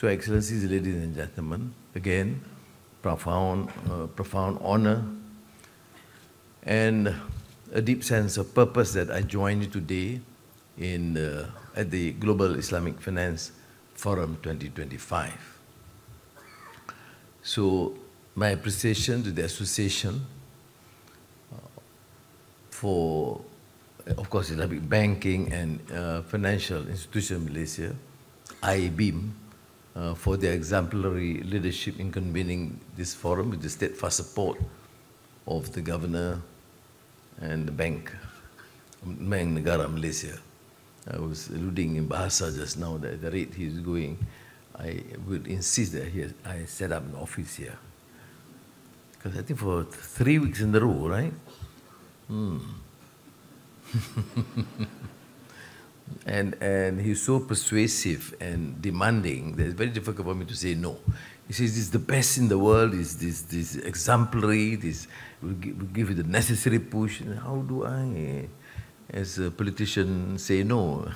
So, Excellencies, ladies and gentlemen, again, profound honor and a deep sense of purpose that I join you today at the Global Islamic Finance Forum 2025. So, my appreciation to the association for, of course, Islamic Banking and Financial Institution Malaysia, IBIM, for their exemplary leadership in convening this forum with the steadfast support of the Governor and the Bank Negara Malaysia. I was alluding in Bahasa just now that at the rate he is going, I would insist that I set up an office here. Because I think for 3 weeks in a row, right? And he's so persuasive and demanding that it's very difficult for me to say no. He says, this is the best in the world, this exemplary, this will give you the necessary push. And how do I, as a politician, say no?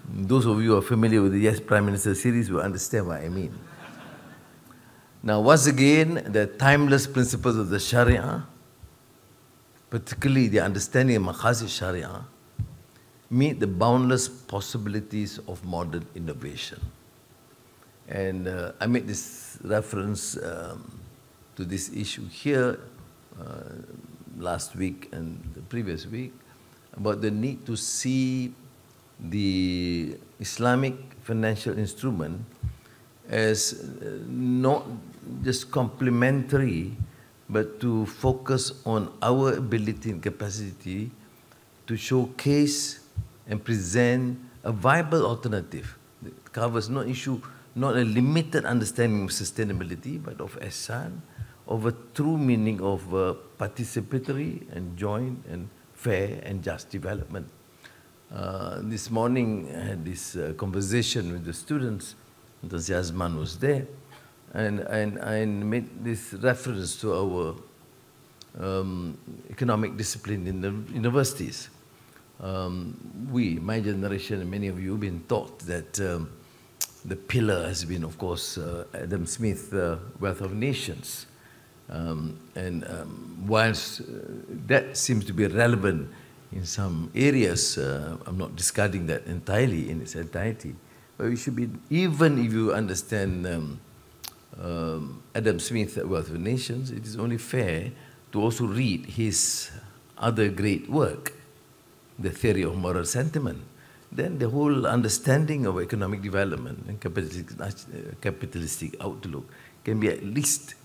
Those of you who are familiar with the Yes Prime Minister series will understand what I mean. Now, once again, the timeless principles of the Sharia, particularly the understanding of Maqasid Sharia, meet the boundless possibilities of modern innovation. And I made this reference to this issue here last week and the previous week about the need to see the Islamic financial instrument as not just complementary, but to focus on our ability and capacity to showcase and present a viable alternative that covers not a limited understanding of sustainability, but of ihsan, of a true meaning of participatory and joint and fair and just development. This morning I had this conversation with the students. Dr. Azman was there, and I made this reference to our economic discipline in the universities. My generation, and many of you have been taught that the pillar has been, of course, Adam Smith's Wealth of Nations. Whilst that seems to be relevant in some areas, I'm not discarding that entirely in its entirety, but we should be, even if you understand Adam Smith's Wealth of Nations, it is only fair to also read his other great work, The Theory of Moral Sentiment. Then the whole understanding of economic development and capitalistic outlook can be at least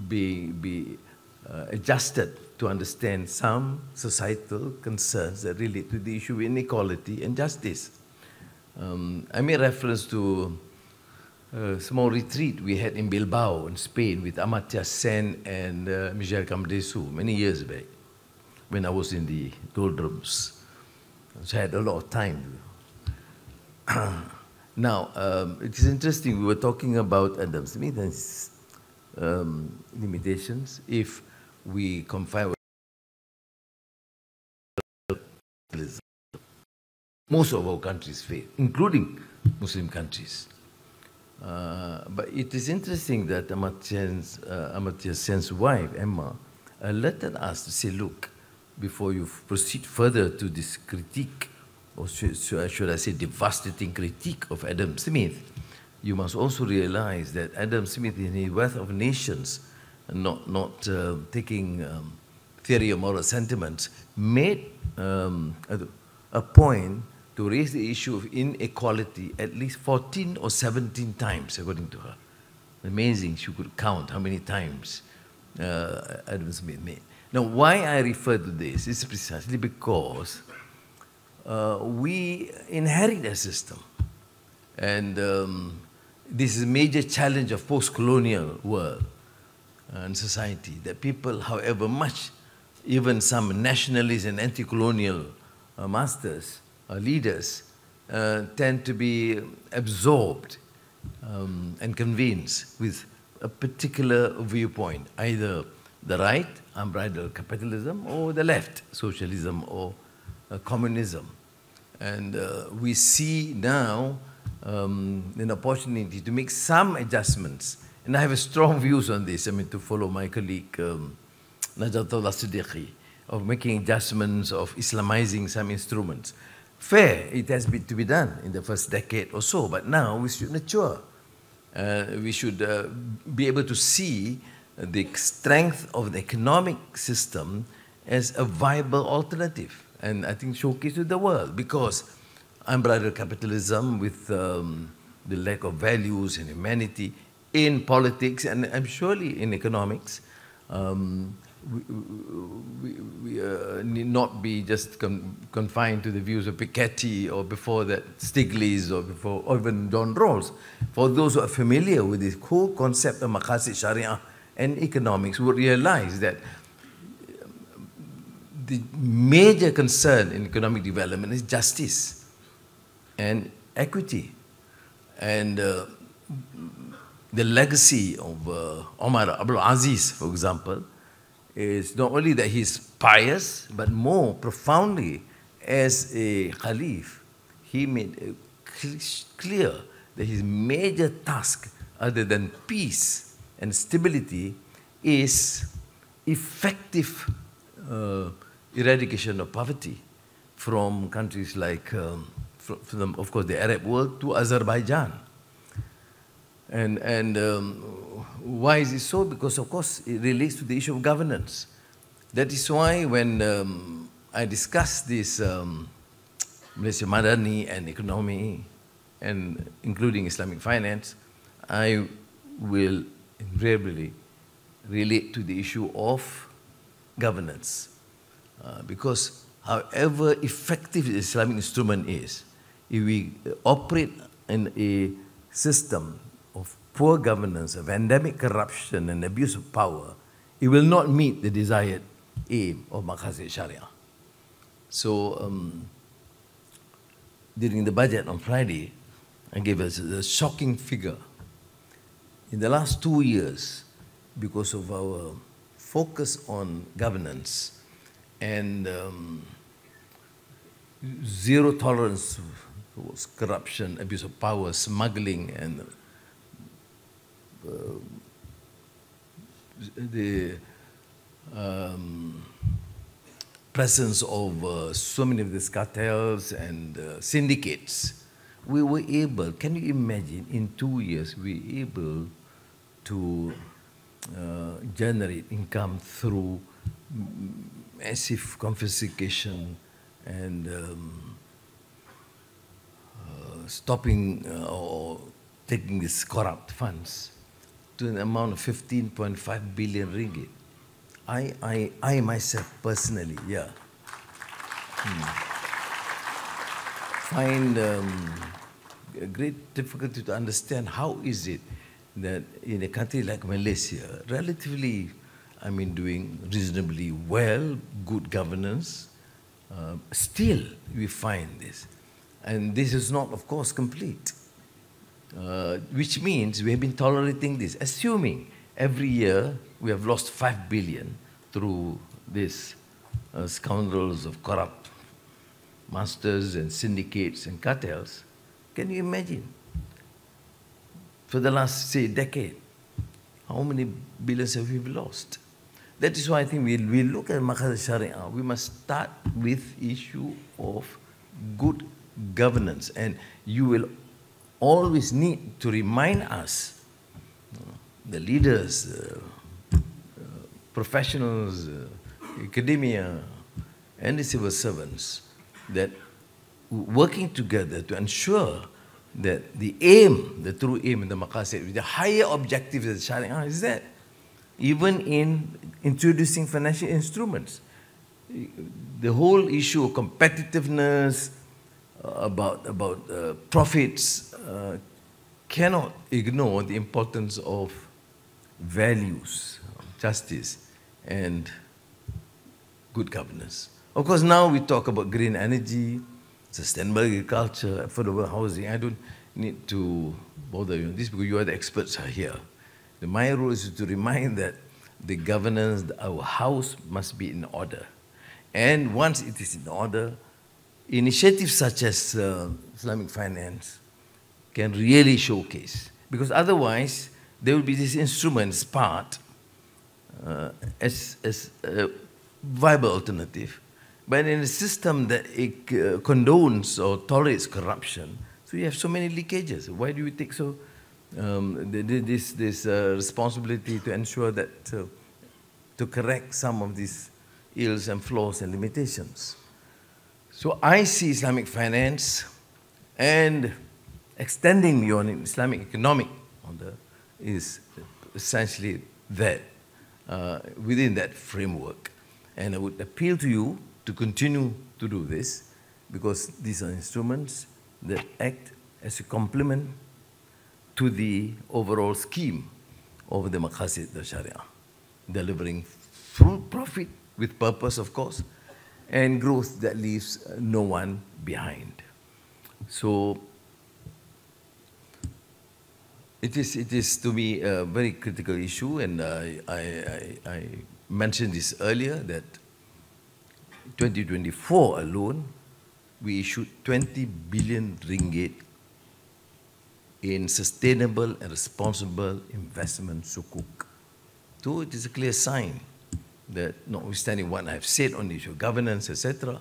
be adjusted to understand some societal concerns that relate to the issue of inequality and justice. I made reference to a small retreat we had in Bilbao in Spain with Amartya Sen and Michel Camdesu many years back when I was in the doldrums. So I had a lot of time. Now, it is interesting, we were talking about Adam Smith and his limitations if we confine most of our countries fail, including Muslim countries. But it is interesting that Amartya Sen's wife, Emma, alerted us to say, look, before you proceed further to this critique, or should I say devastating critique of Adam Smith, you must also realize that Adam Smith in his Wealth of Nations, not taking theory of moral sentiments, made a point to raise the issue of inequality at least 14 or 17 times, according to her. Amazing, she could count how many times Adam Smith made. Now, why I refer to this is precisely because we inherit a system. And this is a major challenge of post-colonial world and society, that people, however much, even some nationalists and anti-colonial masters, leaders, tend to be absorbed and convinced with a particular viewpoint, either the right, unbridled capitalism, or the left, socialism or communism. And we see now an opportunity to make some adjustments. And I have a strong views on this, I mean, to follow my colleague Najatullah Siddiqui, of making adjustments, of Islamizing some instruments. Fair, it has been to be done in the first decade or so, but now we should mature. We should be able to see the strength of the economic system as a viable alternative, and I think showcase to the world, because unbridled capitalism with the lack of values and humanity in politics and surely in economics, we need not be just confined to the views of Piketty or before that Stiglitz or even John Rawls. For those who are familiar with this whole concept of maqasid sharia and economics would realize that the major concern in economic development is justice and equity. And the legacy of Omar Abdul Aziz, for example, is not only that he's pious, but more profoundly, as a caliph, he made it clear that his major task, other than peace and stability, is effective eradication of poverty from countries like, from, of course, the Arab world to Azerbaijan. And why is it so? Because, of course, it relates to the issue of governance. That is why when I discuss this Malaysia Madani and economy, and including Islamic finance, I will invariably relate to the issue of governance. Because however effective the Islamic instrument is, if we operate in a system of poor governance, of endemic corruption and abuse of power, it will not meet the desired aim of maqasid sharia. So during the budget on Friday, I gave us a shocking figure. In the last 2 years, because of our focus on governance and zero tolerance towards corruption, abuse of power, smuggling, and the presence of so many of these cartels and syndicates, we were able, can you imagine, in 2 years, we were able to generate income through massive confiscation and stopping or taking these corrupt funds to an amount of 15.5 billion ringgit. I myself personally, yeah, find a great difficulty to understand how is it that in a country like Malaysia, relatively, I mean, doing reasonably well, good governance, still we find this. And this is not, of course, complete. Which means we have been tolerating this, assuming every year we have lost 5 billion through these scoundrels of corrupt masters and syndicates and cartels. Can you imagine? For the last, say, decade, how many billions have we lost? That is why I think we look at maqasid sharia, we must start with issue of good governance. And you will always need to remind us, the leaders, professionals, academia, and the civil servants, that working together to ensure that the aim, the true aim in the maqasid, the higher objective of the sharia is that even in introducing financial instruments, the whole issue of competitiveness, about profits, cannot ignore the importance of values, justice, and good governance. Of course, now we talk about green energy, sustainable agriculture, affordable housing. I don't need to bother you on this because you are the experts here. My role is to remind that the governance, our house must be in order. And once it is in order, initiatives such as Islamic finance can really showcase. Because otherwise, there will be these instruments part as a viable alternative, but in a system that it condones or tolerates corruption, so you have so many leakages. Why do we take so this responsibility to ensure that to correct some of these ills and flaws and limitations? So I see Islamic finance and extending beyond Islamic economic is essentially that, within that framework. And I would appeal to you to continue to do this, because these are instruments that act as a complement to the overall scheme of the maqasid of Sharia, delivering full profit with purpose, of course, and growth that leaves no one behind. So it is to me a very critical issue, and I mentioned this earlier, that 2024 alone, we issued 20 billion ringgit in sustainable and responsible investment sukuk. So it is a clear sign that, notwithstanding what I have said on the issue of governance, etc.,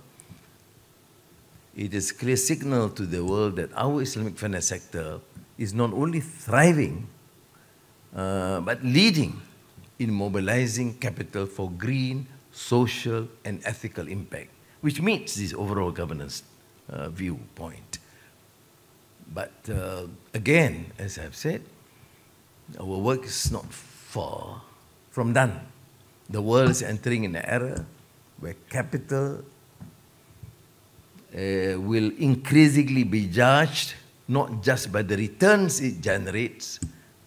it is a clear signal to the world that our Islamic finance sector is not only thriving, but leading in mobilizing capital for green, social, and ethical impact, which meets this overall governance viewpoint. But again, as I've said, our work is not far from done. The world is entering an era where capital will increasingly be judged not just by the returns it generates,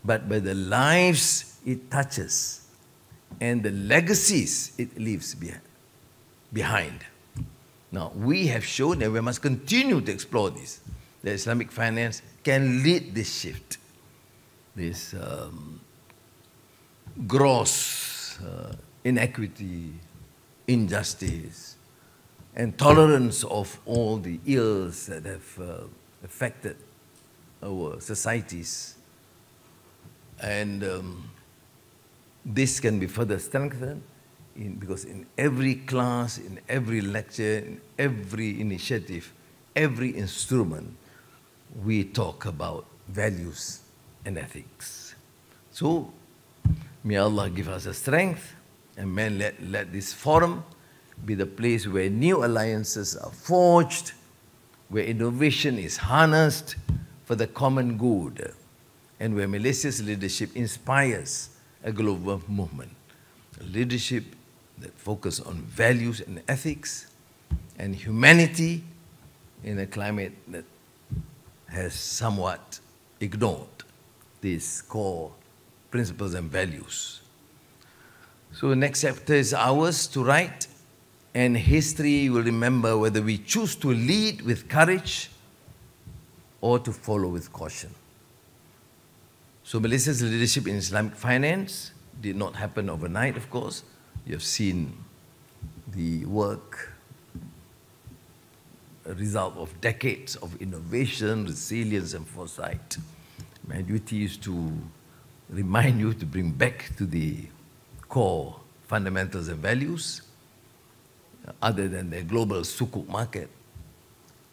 but by the lives it touches and the legacies it leaves behind. Now, we have shown that we must continue to explore this, that Islamic finance can lead this shift, this gross inequity, injustice, and tolerance of all the ills that have affected our societies. And this can be further strengthened because in every class, in every lecture, in every initiative, every instrument, we talk about values and ethics. So, may Allah give us the strength, and may let this forum be the place where new alliances are forged, where innovation is harnessed for the common good, and where Malaysia's leadership inspires a global movement, a leadership that focuses on values and ethics and humanity in a climate that has somewhat ignored these core principles and values. So the next chapter is ours to write, and history will remember whether we choose to lead with courage or to follow with caution. So Malaysia's leadership in Islamic finance did not happen overnight, of course. You have seen the work, a result of decades of innovation, resilience, and foresight. My duty is to remind you to bring back to the core fundamentals and values, other than the global sukuk market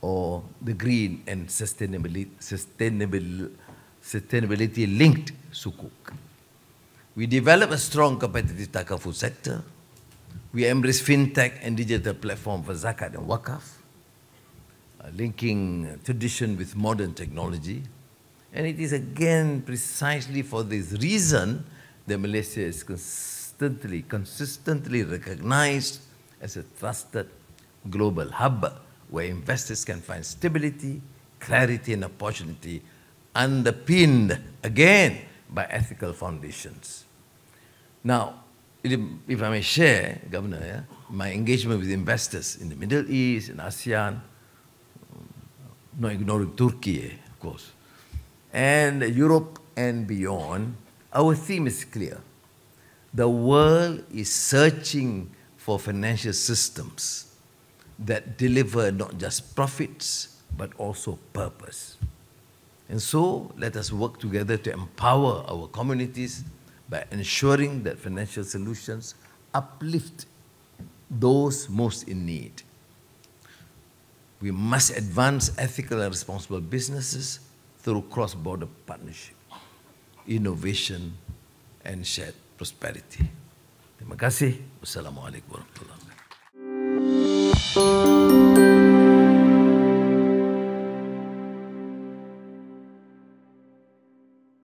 or the green and sustainability-linked sukuk. We develop a strong competitive takaful sector. We embrace fintech and digital platform for zakat and wakaf, linking tradition with modern technology. And it is again precisely for this reason that Malaysia is consistently recognized as a trusted global hub where investors can find stability, clarity, and opportunity underpinned again by ethical foundations. Now, if I may share, Governor, my engagement with investors in the Middle East, in ASEAN, not ignoring Turkey, of course, and Europe and beyond, our theme is clear. The world is searching for financial systems that deliver not just profits, but also purpose. And so, let us work together to empower our communities by ensuring that financial solutions uplift those most in need. We must advance ethical and responsible businesses through cross-border partnership, innovation, and shared prosperity. Terima kasih. Wassalamualaikum warahmatullahi wabarakatuh.